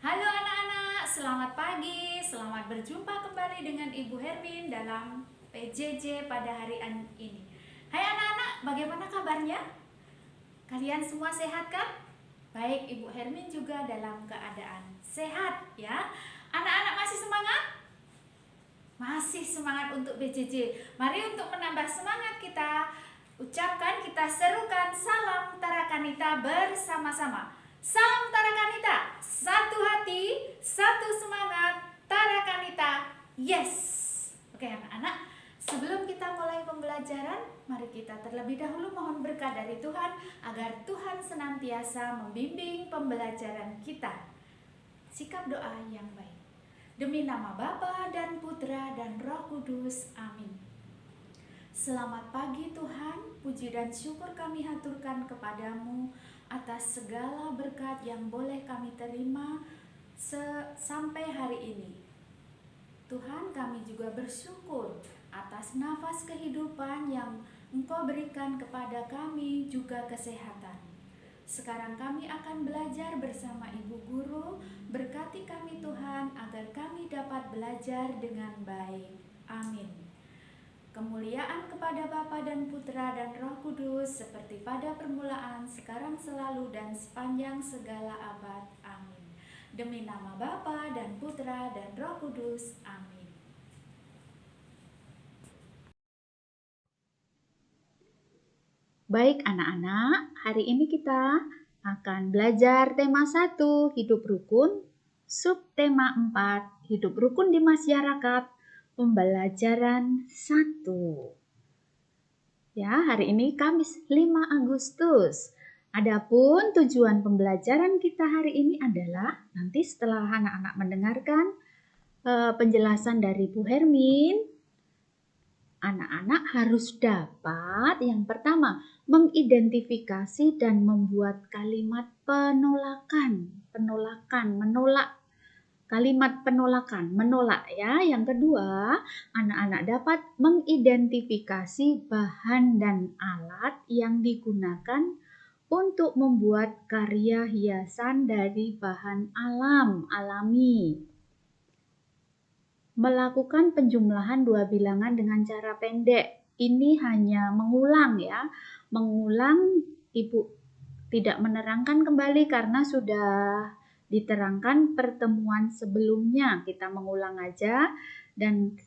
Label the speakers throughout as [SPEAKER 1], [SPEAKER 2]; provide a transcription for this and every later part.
[SPEAKER 1] Halo anak-anak, selamat pagi. Selamat berjumpa kembali dengan Ibu Hermin dalam PJJ pada hari ini. Hai anak-anak, bagaimana kabarnya? Kalian semua sehat kan? Baik, Ibu Hermin juga dalam keadaan sehat ya. Anak-anak masih semangat? Masih semangat untuk PJJ. Mari untuk menambah semangat kita kita serukan salam Tarakanita bersama-sama. Salam Tarakanita, satu hati, satu semangat, Tarakanita, yes. Oke anak-anak, sebelum kita mulai pembelajaran, mari kita terlebih dahulu mohon berkat dari Tuhan agar Tuhan senantiasa membimbing pembelajaran kita. Sikap doa yang baik. Demi nama Bapa dan Putra dan Roh Kudus, amin. Selamat pagi Tuhan, puji dan syukur kami haturkan kepadamu atas segala berkat yang boleh kami terima sampai hari ini. Tuhan, kami juga bersyukur atas nafas kehidupan yang Engkau berikan kepada kami, juga kesehatan. Sekarang kami akan belajar bersama Ibu Guru. Berkati kami Tuhan agar kami dapat belajar dengan baik. Amin. Kemuliaan kepada Bapa dan Putra dan Roh Kudus seperti pada permulaan, sekarang, selalu, dan sepanjang segala abad. Amin. Demi nama Bapa dan Putra dan Roh Kudus. Amin.
[SPEAKER 2] Baik anak-anak, hari ini kita akan belajar tema 1, hidup rukun, subtema 4, hidup rukun di masyarakat, pembelajaran 1. Ya, hari ini Kamis 5 Agustus. Adapun tujuan pembelajaran kita hari ini adalah nanti setelah anak-anak mendengarkan penjelasan dari Bu Hermin, anak-anak harus dapat yang pertama mengidentifikasi dan membuat kalimat penolakan, menolak. Kalimat penolakan, menolak ya. Yang kedua, anak-anak dapat mengidentifikasi bahan dan alat yang digunakan untuk membuat karya hiasan dari bahan alami. Melakukan penjumlahan dua bilangan dengan cara pendek. Ini hanya mengulang ya. Mengulang, Ibu tidak menerangkan kembali karena sudah diterangkan pertemuan sebelumnya. Kita mengulang aja dan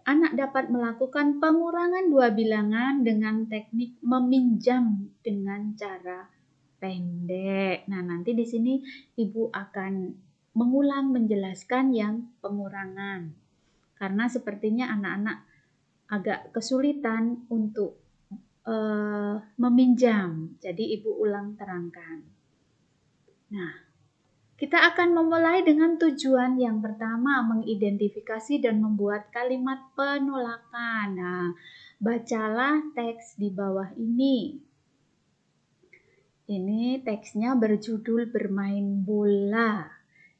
[SPEAKER 2] anak dapat melakukan pengurangan dua bilangan dengan teknik meminjam dengan cara pendek. Nah, nanti di sini Ibu akan mengulang menjelaskan yang pengurangan. Karena sepertinya anak-anak agak kesulitan untuk meminjam. Jadi Ibu ulang terangkan. Nah, kita akan memulai dengan tujuan yang pertama, mengidentifikasi dan membuat kalimat penolakan. Nah, bacalah teks di bawah ini. Ini teksnya berjudul bermain bola.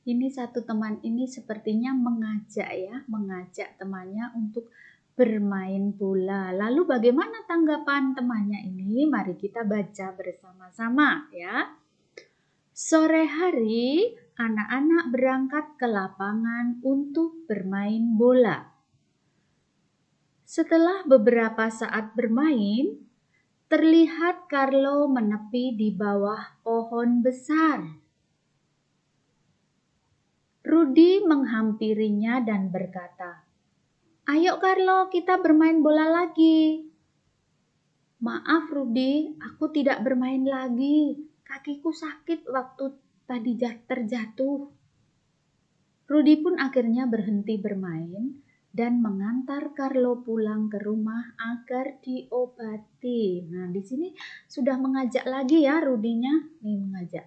[SPEAKER 2] Ini satu teman ini sepertinya mengajak temannya untuk bermain bola. Lalu bagaimana tanggapan temannya ini? Mari kita baca bersama-sama ya. Sore hari, anak-anak berangkat ke lapangan untuk bermain bola. Setelah beberapa saat bermain, terlihat Carlo menepi di bawah pohon besar. Rudy menghampirinya dan berkata, "Ayo Carlo, kita bermain bola lagi." "Maaf Rudy, aku tidak bermain lagi. Kakiku sakit waktu tadi terjatuh." Rudy pun akhirnya berhenti bermain dan mengantar Carlo pulang ke rumah agar diobati. Nah, di sini sudah mengajak lagi ya Rudy-nya. Nih mengajak.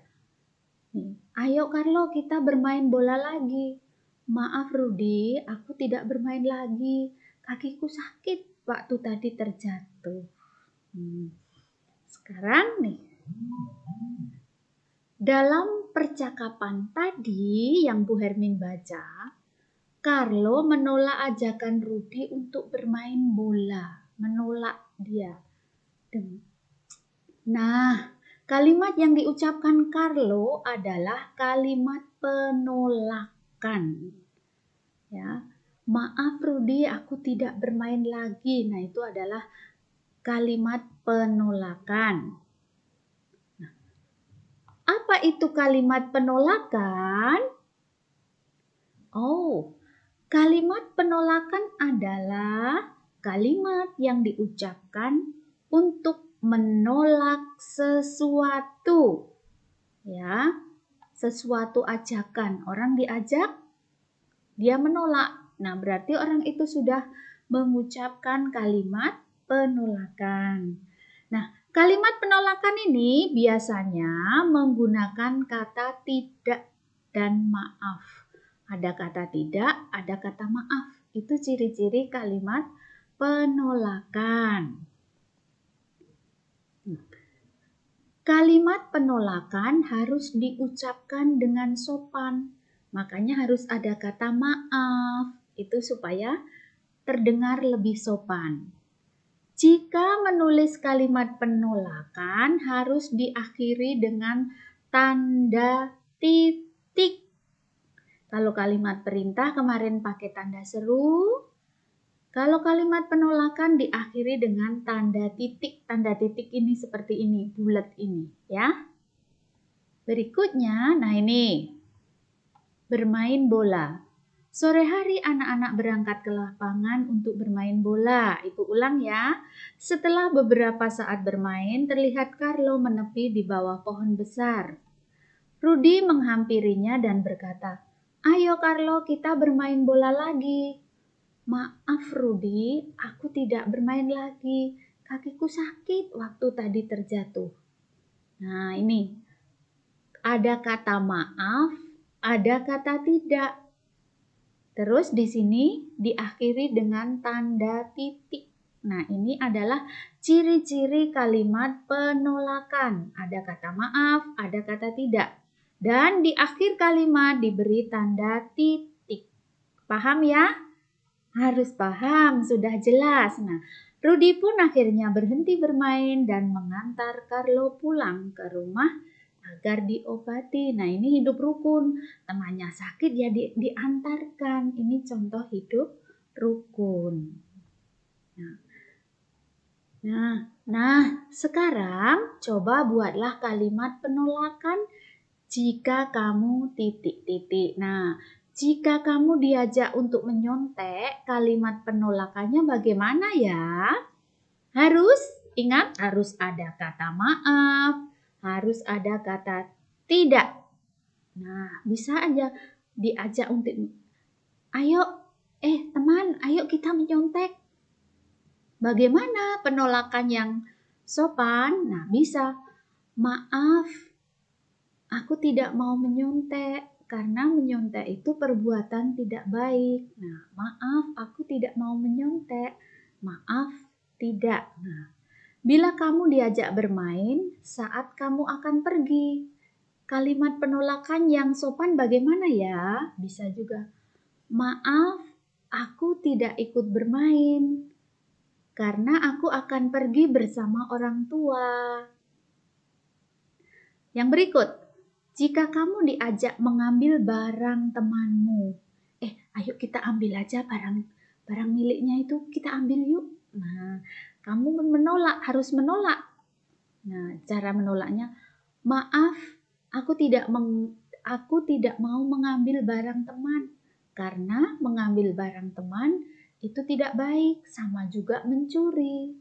[SPEAKER 2] Nih, "Ayo Carlo, kita bermain bola lagi." "Maaf Rudy, aku tidak bermain lagi. Kakiku sakit waktu tadi terjatuh." Sekarang nih, dalam percakapan tadi yang Bu Hermin baca, Carlo menolak ajakan Rudy untuk bermain bola. Menolak dia. Nah, kalimat yang diucapkan Carlo adalah kalimat penolakan. Ya, maaf Rudi, aku tidak bermain lagi. Nah, itu adalah kalimat penolakan. Nah, apa itu kalimat penolakan? Oh, kalimat penolakan adalah kalimat yang diucapkan untuk menolak sesuatu. Ya, sesuatu ajakan. Orang diajak, dia menolak. Nah, berarti orang itu sudah mengucapkan kalimat penolakan. Nah, kalimat penolakan ini biasanya menggunakan kata tidak dan maaf. Ada kata tidak, ada kata maaf. Itu ciri-ciri kalimat penolakan. Kalimat penolakan harus diucapkan dengan sopan. Makanya harus ada kata maaf. Itu supaya terdengar lebih sopan. Jika menulis kalimat penolakan harus diakhiri dengan tanda titik. Kalau kalimat perintah kemarin pakai tanda seru. Kalau kalimat penolakan diakhiri dengan tanda titik. Tanda titik ini seperti ini, bulat ini, ya. Berikutnya, nah ini. Bermain bola. Sore hari anak-anak berangkat ke lapangan untuk bermain bola. Ibu ulang ya. Setelah beberapa saat bermain, terlihat Carlo menepi di bawah pohon besar. Rudi menghampirinya dan berkata, "Ayo Carlo, kita bermain bola lagi." "Maaf Rudi, aku tidak bermain lagi. Kakiku sakit waktu tadi terjatuh." Nah ini, ada kata maaf, ada kata tidak. Terus di sini diakhiri dengan tanda titik. Nah, ini adalah ciri-ciri kalimat penolakan. Ada kata maaf, ada kata tidak. Dan di akhir kalimat diberi tanda titik. Paham ya? Harus paham, sudah jelas. Nah, Rudi pun akhirnya berhenti bermain dan mengantar Carlo pulang ke rumah agar diobati. Nah, ini hidup rukun. Temannya sakit ya diantarkan. Ini contoh hidup rukun. Nah, sekarang coba buatlah kalimat penolakan jika kamu titik-titik. Nah, jika kamu diajak untuk menyontek, kalimat penolakannya bagaimana ya? Harus ingat, harus ada kata maaf, harus ada kata tidak. Nah, bisa aja diajak untuk, ayo, teman, ayo kita menyontek. Bagaimana penolakan yang sopan? Nah, bisa, maaf, aku tidak mau menyontek. Karena menyontek itu perbuatan tidak baik. Nah, maaf, aku tidak mau menyontek. Maaf, tidak. Nah, bila kamu diajak bermain saat kamu akan pergi, kalimat penolakan yang sopan bagaimana ya? Bisa juga, maaf, aku tidak ikut bermain karena aku akan pergi bersama orang tua. Yang berikut, jika kamu diajak mengambil barang temanmu, ayo kita ambil aja barang miliknya itu, kita ambil yuk. Nah, kamu menolak, harus menolak. Nah, cara menolaknya, maaf, aku tidak mau mengambil barang teman. Karena mengambil barang teman itu tidak baik, sama juga mencuri.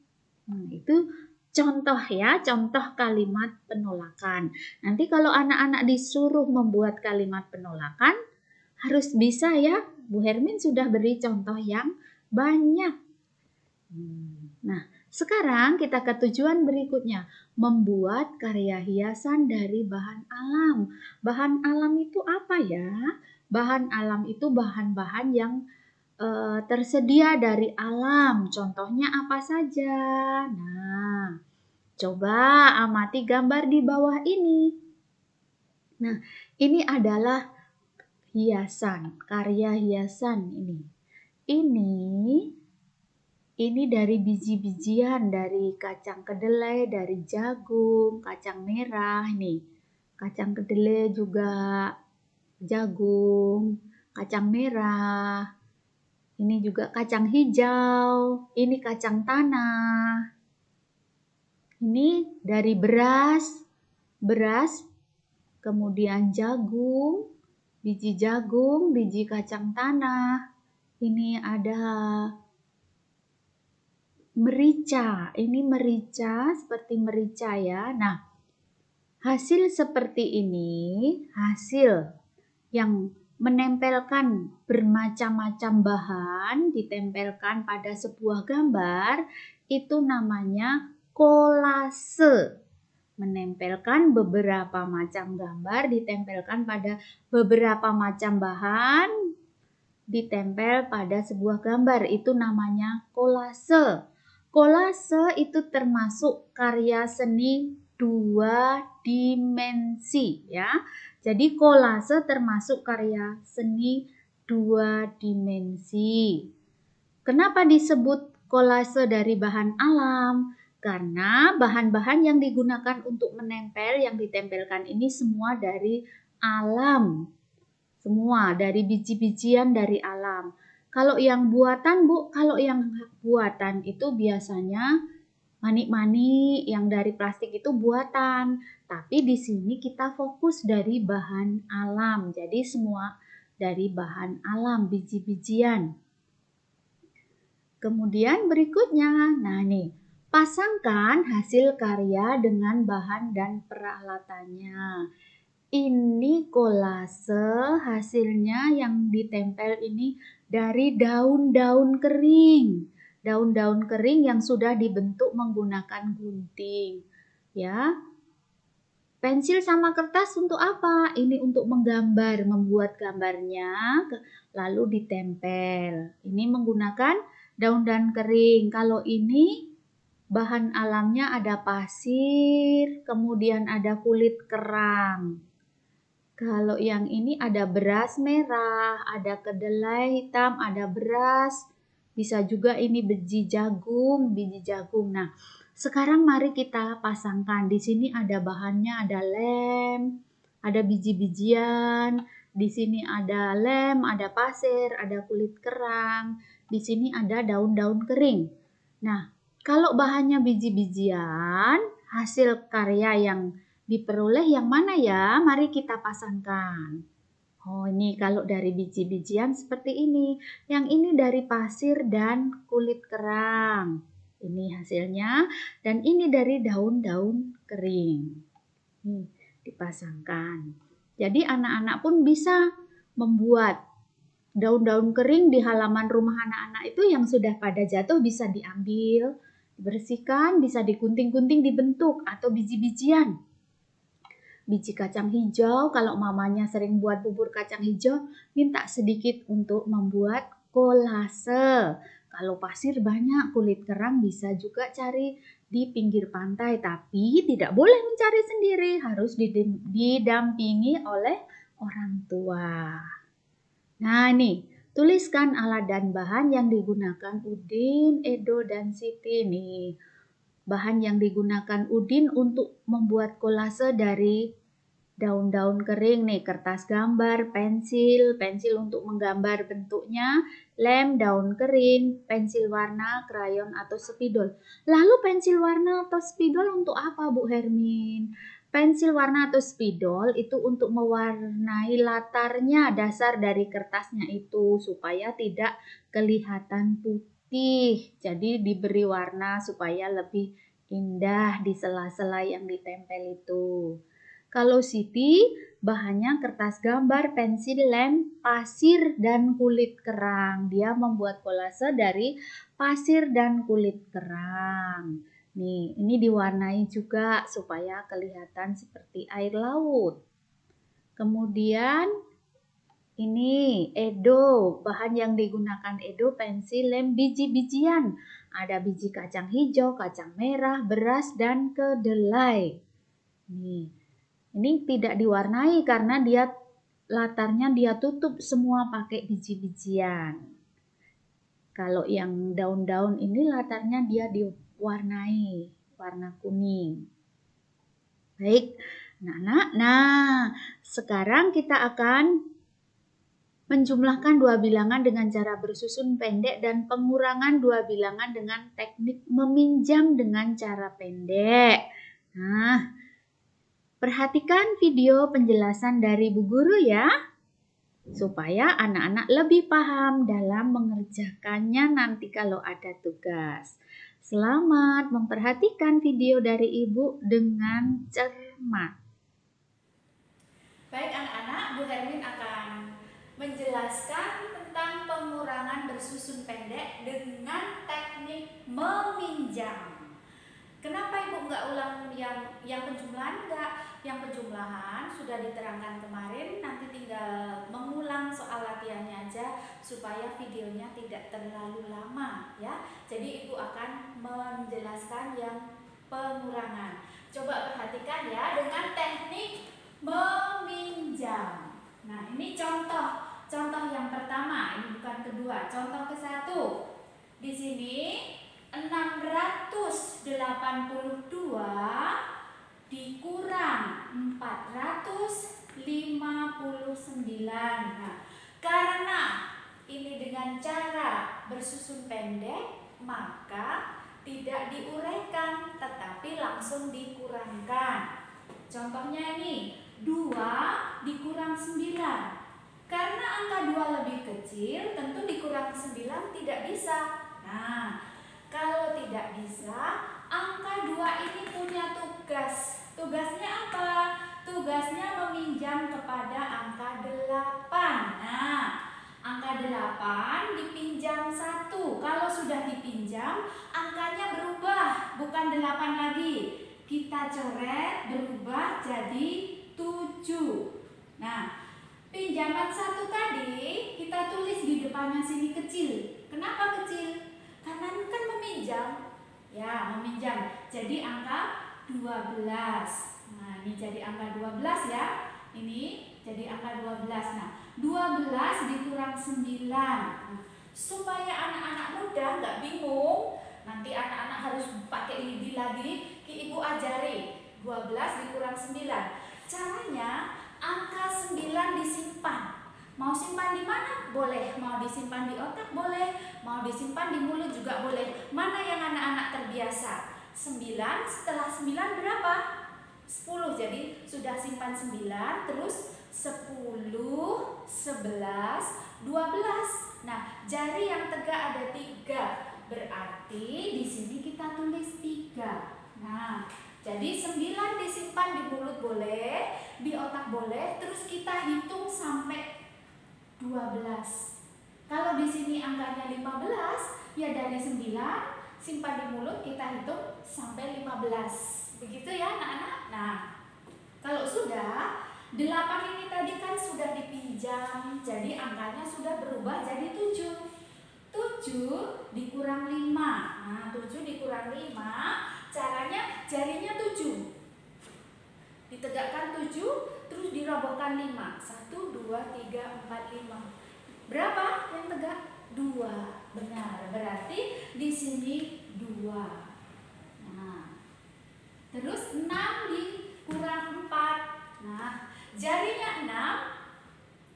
[SPEAKER 2] Nah, itu contoh ya, contoh kalimat penolakan. Nanti kalau anak-anak disuruh membuat kalimat penolakan, harus bisa ya. Bu Hermin sudah beri contoh yang banyak. Nah, sekarang kita ke tujuan berikutnya, membuat karya hiasan dari bahan alam. Bahan alam itu apa ya? Bahan alam itu bahan-bahan yang tersedia dari alam. Contohnya apa saja? Nah, coba amati gambar di bawah ini. Nah, ini adalah hiasan, karya hiasan ini. Ini dari biji-bijian, dari kacang kedelai, dari jagung, kacang merah nih. Kacang kedelai juga jagung, kacang merah. Ini juga kacang hijau, ini kacang tanah. Ini dari beras, kemudian jagung, biji kacang tanah. Ini ada merica, ini merica seperti merica ya. Nah, hasil seperti ini, hasil yang menempelkan bermacam-macam bahan, ditempelkan pada sebuah gambar, itu namanya kolase. Menempelkan beberapa macam gambar, ditempelkan pada beberapa macam bahan, ditempel pada sebuah gambar, itu namanya kolase. Kolase itu termasuk karya seni 2 dimensi ya. Jadi kolase termasuk karya seni 2 dimensi. Kenapa disebut kolase dari bahan alam? Karena bahan-bahan yang digunakan untuk menempel, yang ditempelkan ini semua dari alam. Semua dari biji-bijian dari alam. Kalau yang buatan, Bu, kalau yang buatan itu biasanya manik-manik yang dari plastik itu buatan. Tapi di sini kita fokus dari bahan alam. Jadi semua dari bahan alam, biji-bijian. Kemudian berikutnya, nah nih, pasangkan hasil karya dengan bahan dan peralatannya. Ini kolase, hasilnya yang ditempel ini dari daun-daun kering. Daun-daun kering yang sudah dibentuk menggunakan gunting. Ya. Pensil sama kertas untuk apa? Ini untuk menggambar, membuat gambarnya lalu ditempel. Ini menggunakan daun-daun kering. Kalau ini bahan alamnya ada pasir, kemudian ada kulit kerang. Kalau yang ini ada beras merah, ada kedelai hitam, ada beras. Bisa juga ini biji jagung. Nah, sekarang mari kita pasangkan. Di sini ada bahannya, ada lem, ada biji-bijian. Di sini ada lem, ada pasir, ada kulit kerang. Di sini ada daun-daun kering. Nah, kalau bahannya biji-bijian, hasil karya yang diperoleh yang mana ya? Mari kita pasangkan. Oh, ini kalau dari biji-bijian seperti ini. Yang ini dari pasir dan kulit kerang. Ini hasilnya. Dan ini dari daun-daun kering. Nih, dipasangkan. Jadi anak-anak pun bisa membuat daun-daun kering di halaman rumah anak-anak itu yang sudah pada jatuh bisa diambil, dibersihkan, bisa digunting-gunting dibentuk atau biji-bijian. Biji kacang hijau, kalau mamanya sering buat bubur kacang hijau, minta sedikit untuk membuat kolase. Kalau pasir banyak, kulit kerang bisa juga cari di pinggir pantai, tapi tidak boleh mencari sendiri, harus didampingi oleh orang tua. Nah nih, tuliskan alat dan bahan yang digunakan Udin, Edo, dan Siti nih. Bahan yang digunakan Udin untuk membuat kolase dari daun-daun kering nih, kertas gambar, pensil untuk menggambar bentuknya, lem, daun kering, pensil warna, krayon atau spidol. Lalu pensil warna atau spidol untuk apa, Bu Hermin? Pensil warna atau spidol itu untuk mewarnai latarnya, dasar dari kertasnya itu supaya tidak kelihatan putih. Jadi diberi warna supaya lebih indah di sela-sela yang ditempel itu. Kalau Siti, bahannya kertas gambar, pensil, lem, pasir, dan kulit kerang. Dia membuat kolase dari pasir dan kulit kerang. Nih, ini diwarnai juga supaya kelihatan seperti air laut. Kemudian ini Edo, bahan yang digunakan Edo, pensil, lem, biji-bijian. Ada biji kacang hijau, kacang merah, beras, dan kedelai. Nih. Ini tidak diwarnai karena latarnya dia tutup semua pakai biji-bijian. Kalau yang daun-daun ini latarnya dia diwarnai warna kuning. Baik, anak-anak. Nah, sekarang kita akan menjumlahkan dua bilangan dengan cara bersusun pendek dan pengurangan dua bilangan dengan teknik meminjam dengan cara pendek. Nah, perhatikan video penjelasan dari Bu Guru ya, supaya anak-anak lebih paham dalam mengerjakannya nanti kalau ada tugas. Selamat memperhatikan video dari Ibu dengan cermat.
[SPEAKER 1] Baik anak-anak, Bu Hermin akan menjelaskan tentang pengurangan bersusun pendek dengan teknik meminjam. Kenapa Ibu nggak ulang yang penjumlahan? Yang penjumlahan sudah diterangkan kemarin, nanti tinggal mengulang soal latihannya aja supaya videonya tidak terlalu lama ya. Jadi Ibu akan menjelaskan yang pengurangan. Coba perhatikan ya dengan teknik meminjam. Nah, ini contoh yang pertama, ini bukan kedua. Contoh ke-1. Di sini 682 dikurang 459. Nah, karena ini dengan cara bersusun pendek, maka tidak diuraikan tetapi langsung dikurangkan. Contohnya ini 2 dikurang 9. Karena angka 2 lebih kecil, tentu dikurang 9 tidak bisa. Nah, kalau tidak bisa, angka 2 ini punya tugas. Tugasnya apa? Tugasnya meminjam kepada angka 8. Nah, angka 8 dipinjam 1. Kalau sudah dipinjam, angkanya berubah, bukan 8 lagi. Kita coret berubah jadi 7. Nah, pinjaman 1 tadi kita tulis di depannya sini kecil. Kenapa kecil? Karena ini kan meminjam. Ya, meminjam. Jadi angka 12. Nah, ini jadi angka 12 ya. Ini jadi angka 12. Nah, 12 dikurang 9. Nah, supaya anak-anak muda nggak bingung, nanti anak-anak harus pakai lidi lagi, Ibu ajari. 12 dikurang 9. Caranya angka 9 disimpan. Mau simpan di mana? Boleh. Mau disimpan di otak? Boleh. Mau disimpan di mulut juga boleh. Mana yang anak-anak terbiasa? 9 setelah 9 berapa? 10. Jadi sudah simpan 9, terus 10, 11, 12. Nah, jari yang tegak ada 3. Berarti di sini kita tulis 3. Nah, jadi 9 disimpan di mulut boleh, di otak boleh, terus kita hitung sampai 12. Kalau di sini angkanya 15, ya dari 9 simpan di mulut kita hitung sampai 15. Begitu ya anak-anak? Nah, kalau sudah 8 ini tadi kan sudah dipinjam, jadi angkanya sudah berubah jadi 7. 7 dikurang 5. Nah, 7 dikurang 5, caranya jarinya 7. Ditegakkan 7, terus dirobohkan 5. 1, 2, 3, 4, 5. Berapa yang tegak? 2. Benar. Berarti di sini 2. Nah, terus 6 dikurang 4. Nah, jarinya 6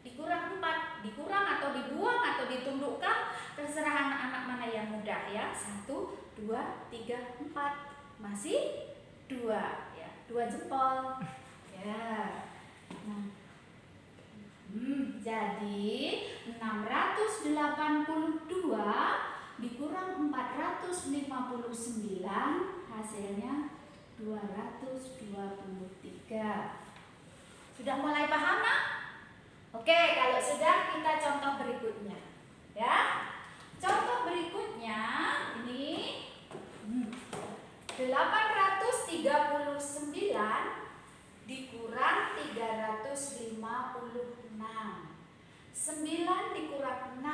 [SPEAKER 1] dikurang 4. Dikurang atau dibuang atau ditundukkan, terserah anak-anak mana yang mudah ya. 1, 2, 3, 4. Masih 2 ya, 2 jempol ya. Nah, jadi 682 dikurang 459 hasilnya 223. Sudah mulai paham nak? Oke, kalau sudah kita contoh berikutnya ya. Contoh berikutnya ini 839 dikurang 356. 9 dikurang 6.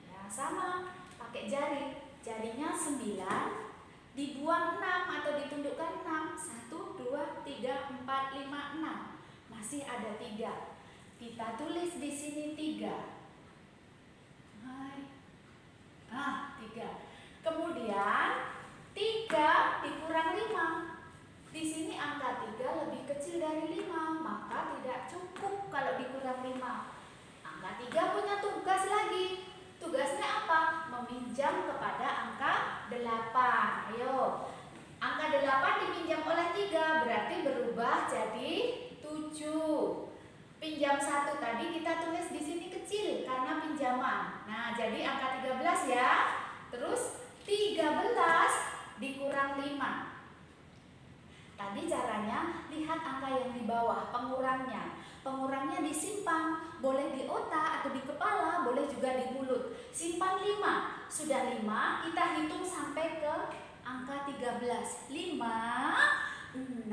[SPEAKER 1] Ya, sama, pakai jari. Jarinya 9 dibuang 6 atau ditundukkan 6. 1, 2, 3, 4, 5, 6. Masih ada 3. Kita tulis di sini 3. 3. Kemudian 3 dikurang 5. Di sini angka 3 lebih kecil dari 5, maka tidak cukup kalau dikurang 5. Angka 3 punya tugas lagi. Tugasnya apa? Meminjam kepada angka 8. Ayo. Angka 8 dipinjam oleh 3, berarti berubah jadi 7. Pinjam 1 tadi kita tulis di sini kecil karena pinjaman. Nah, jadi angka 13 ya. Terus 13 dikurang 5. Tadi caranya lihat angka yang di bawah, pengurangnya. Pengurangnya disimpan, boleh di otak atau di kepala, boleh juga di mulut. Simpan 5. Sudah 5, kita hitung sampai ke angka 13. 5, 6,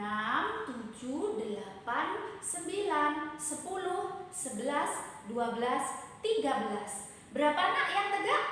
[SPEAKER 1] 7, 8, 9, 10, 11, 12, 13. Berapa nak yang tegak?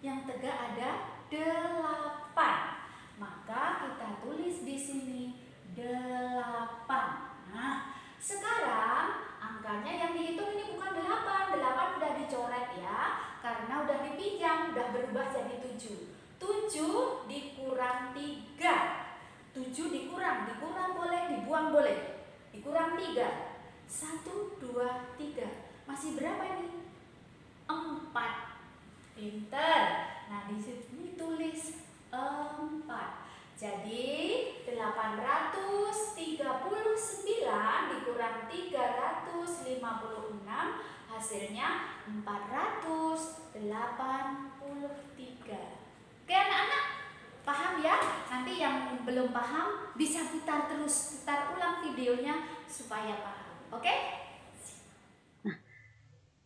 [SPEAKER 1] Yang tegak ada 8. Maka kita tulis di sini 8. Nah, sekarang angkanya yang dihitung ini bukan 8. 8 udah dicoret ya, karena udah dipinjam, udah berubah jadi 7. 7 dikurang 3. 7 dikurang boleh, dibuang boleh. Dikurang 3. 1, 2, 3. Masih berapa ini? 4. Pinter. Nah, di sini tulis 4. Jadi 839 dikurang 356 hasilnya 483. Oke anak-anak, paham ya? Nanti yang belum paham bisa putar terus, putar ulang videonya supaya paham. Oke?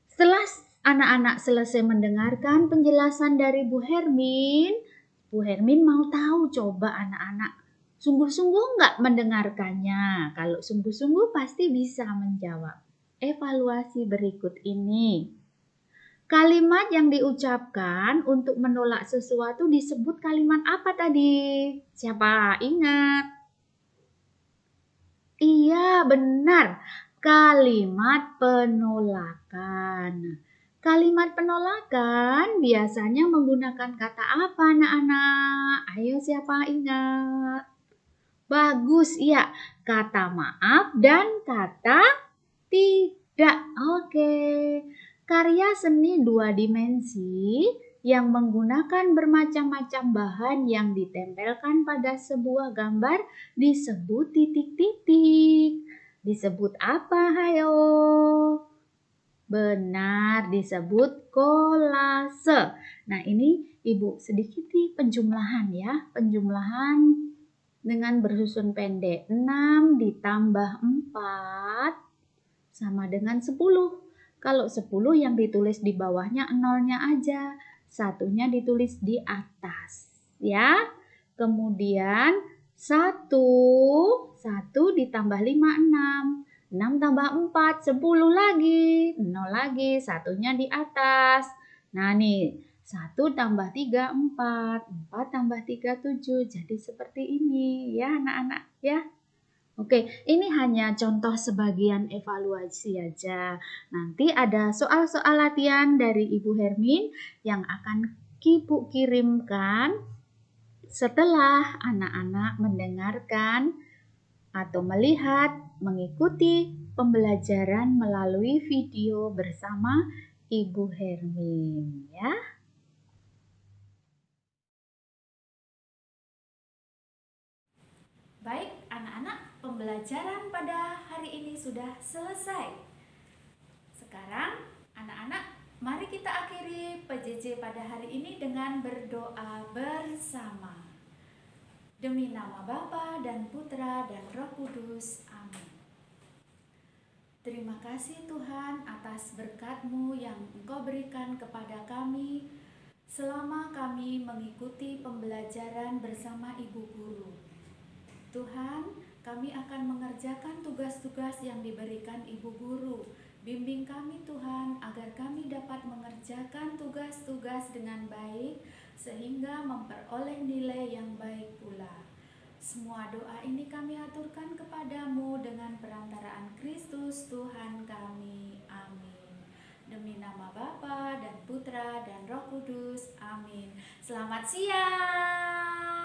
[SPEAKER 2] Setelah anak-anak selesai mendengarkan penjelasan dari Bu Hermin mau tahu coba anak-anak sungguh-sungguh nggak mendengarkannya. Kalau sungguh-sungguh pasti bisa menjawab. Evaluasi berikut ini. Kalimat yang diucapkan untuk menolak sesuatu disebut kalimat apa tadi? Siapa ingat? Iya, benar. Kalimat penolakan. Kalimat penolakan biasanya menggunakan kata apa anak-anak? Ayo siapa ingat? Bagus, iya. Kata maaf dan kata tidak. Oke. Karya seni 2 dimensi yang menggunakan bermacam-macam bahan yang ditempelkan pada sebuah gambar disebut titik-titik. Disebut apa, hayo? Benar, disebut kolase. Nah, ini Ibu sedikit penjumlahan ya. Penjumlahan dengan bersusun pendek. 6 ditambah 4 sama dengan 10. Kalau 10 yang ditulis di bawahnya nolnya aja. Satunya ditulis di atas. Ya. Kemudian 1 ditambah 5, 6. 6 tambah 4, 10 lagi. 0 lagi, satunya di atas. Nah nih, 1 tambah 3, 4. 4 tambah 3, 7. Jadi seperti ini ya anak-anak ya. Oke, ini hanya contoh sebagian evaluasi aja. Nanti ada soal-soal latihan dari Ibu Hermin yang akan Ibu kirimkan setelah anak-anak mendengarkan atau melihat, mengikuti pembelajaran melalui video bersama Ibu Hermin ya.
[SPEAKER 1] Baik, anak-anak, pembelajaran pada hari ini sudah selesai. Sekarang, anak-anak, mari kita akhiri PJJ pada hari ini dengan berdoa bersama. Demi nama Bapa dan Putra dan Roh Kudus. Amin. Terima kasih Tuhan atas berkat-Mu yang Engkau berikan kepada kami selama kami mengikuti pembelajaran bersama Ibu Guru. Tuhan, kami akan mengerjakan tugas-tugas yang diberikan Ibu Guru. Bimbing kami Tuhan agar kami dapat mengerjakan tugas-tugas dengan baik sehingga memperoleh nilai yang baik pula. Semua doa ini kami aturkan kepadamu dengan perantaraan Kristus Tuhan kami. Amin. Demi nama Bapa dan Putra dan Roh Kudus. Amin. Selamat siang.